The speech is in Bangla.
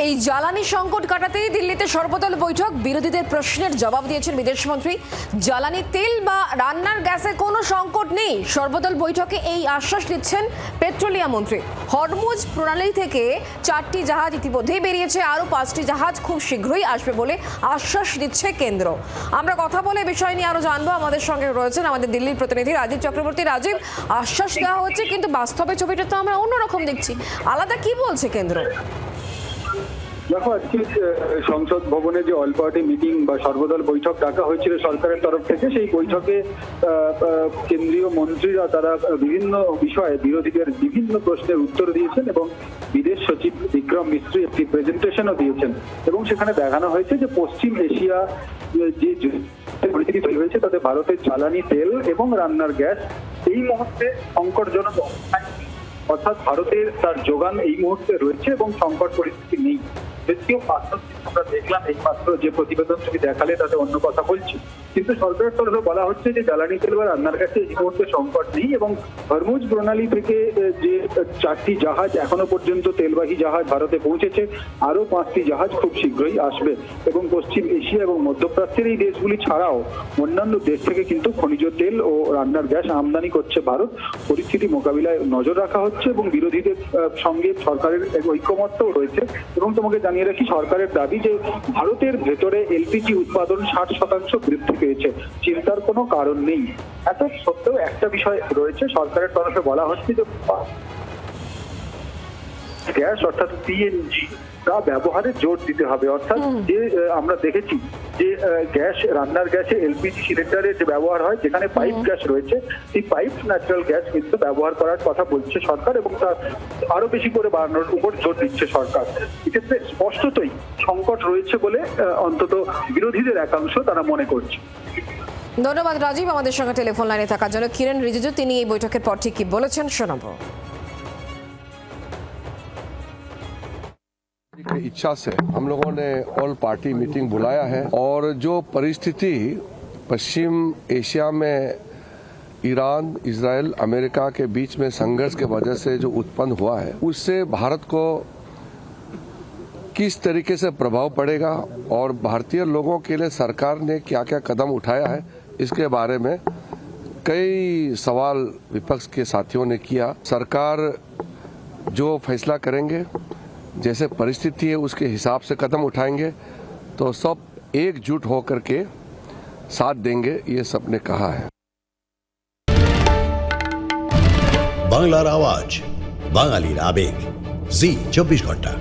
এই জ্বালানি সংকট কাটাতেই দিল্লিতে সর্বদল বৈঠক, বিরোধীদের প্রশ্নের জবাব দিয়েছেন বিদেশমন্ত্রী। জ্বালানি তেল বা রান্নার গ্যাসে কোনো সংকট নেই, সর্বদল বৈঠকে এই আশ্বাস দিচ্ছেন পেট্রোলিয়াম মন্ত্রী। হরমুজ প্রণালী থেকে 4টি জাহাজ ইতিমধ্যেই বেরিয়েছে, আরও 5টি জাহাজ খুব শীঘ্রই আসবে বলে আশ্বাস দিচ্ছে কেন্দ্র। আমরা কথা বলে বিষয় নিয়ে আরো জানবো। আমাদের সঙ্গে রয়েছেন আমাদের দিল্লির প্রতিনিধি রাজীব চক্রবর্তী। রাজীব, আশ্বাস দেওয়া হচ্ছে কিন্তু বাস্তবে ছবিটা তো আমরা অন্যরকম দেখছি, আলাদা কি বলছে কেন্দ্র? দেখো, আজকে সংসদ ভবনে যে অল পার্টি মিটিং বা সর্বদল বৈঠক ডাকা হয়েছিল সরকারের তরফ থেকে, সেই বৈঠকে কেন্দ্রীয় মন্ত্রীরা তারা বিভিন্ন বিষয়ে বিরোধীদের বিভিন্ন প্রশ্নের উত্তর দিয়েছেন এবং বিদেশ সচিব বিক্রম মিস্ত্রি একটি প্রেজেন্টেশনও দিয়েছেন এবং সেখানে দেখানো হয়েছে যে পশ্চিম এশিয়া যে পরিস্থিতি তৈরি হয়েছে তাতে ভারতের জ্বালানি তেল এবং রান্নার গ্যাস এই মুহূর্তে সংকটজনক অবস্থায়, অর্থাৎ ভারতের তার যোগান এই মুহূর্তে রয়েছে এবং সংকট পরিস্থিতি নেই। যদিও আমরা দেখলাম এই মাত্র যে প্রতিবেদন তুমি দেখালে তাতে অন্য কথা বলছি, কিন্তু সরকারের তরফে বলা হচ্ছে যে জ্বালানি তেল বা রান্নার গ্যাসে এই মুহূর্তে সংকট নেই এবং হরমুজ প্রণালী থেকে যে 4টি জাহাজ এখনো পর্যন্ত তেলবাহী জাহাজ ভারতে পৌঁছেছে, আরো 5টি জাহাজ খুব শীঘ্রই আসবে এবং পশ্চিম এশিয়া এবং মধ্যপ্রাচ্যের এই দেশগুলি ছাড়াও অন্যান্য দেশ থেকে কিন্তু খনিজ তেল ও রান্নার গ্যাস আমদানি করছে ভারত। পরিস্থিতি মোকাবিলায় নজর রাখা হচ্ছে এবং বিরোধীদের সঙ্গে সরকারের ঐক্যমত্যও রয়েছে এবং তোমাকে জানিয়ে রাখি, সরকারের দাবি যে ভারতের ভেতরে এলপিজি উৎপাদন 60% বৃদ্ধি পেয়েছে, চিন্তার কোনো কারণ নেই। এত সত্ত্বেও একটা বিষয় রয়েছে, সরকারের তরফে বলা হচ্ছে যে গ্যাস অর্থাৎ সিএনজি তা ব্যবহারে জোর দিতে হবে। অর্থাৎ যে আমরা দেখেছি যে গ্যাস, রান্নার গ্যাসে এলপিজি সিলিন্ডারের যে ব্যবহার হয়, যেখানে পাইপ গ্যাস রয়েছে, সেই পাইপ ন্যাচারাল গ্যাস কিন্তু ব্যবহার করার কথা বলছে সরকার এবং তা আরো বেশি করে বাড়ানোর উপর জোর দিচ্ছে সরকার। এক্ষেত্রে স্পষ্টতই সংকট রয়েছে বলে অন্তত বিরোধীদের একাংশ তারা মনে করছে। ধন্যবাদ রাজীব আমাদের সঙ্গে টেলিফোন লাইনে থাকার জন্য। কিরণ রিজিজু তিনি এই বৈঠকের পর ঠিক কি বলেছেন শোনাবো। की इच्छा से हम लोगों ने ऑल पार्टी मीटिंग बुलाया है और जो परिस्थिति पश्चिम एशिया में ईरान, इजराइल, अमेरिका के बीच में संघर्ष के वजह से जो उत्पन्न हुआ है, उससे भारत को किस तरीके से प्रभाव पड़ेगा और भारतीय लोगों के लिए सरकार ने क्या क्या कदम उठाया है, इसके बारे में कई सवाल विपक्ष के साथियों ने किया। सरकार जो फैसला करेंगे, जैसे परिस्थिति है उसके हिसाब से कदम उठाएंगे, तो सब एकजुट होकर के साथ देंगे, ये सबने कहा है। বাংলার আওয়াজ, বাঙালির আবেগ, জি 24 ঘন্টা।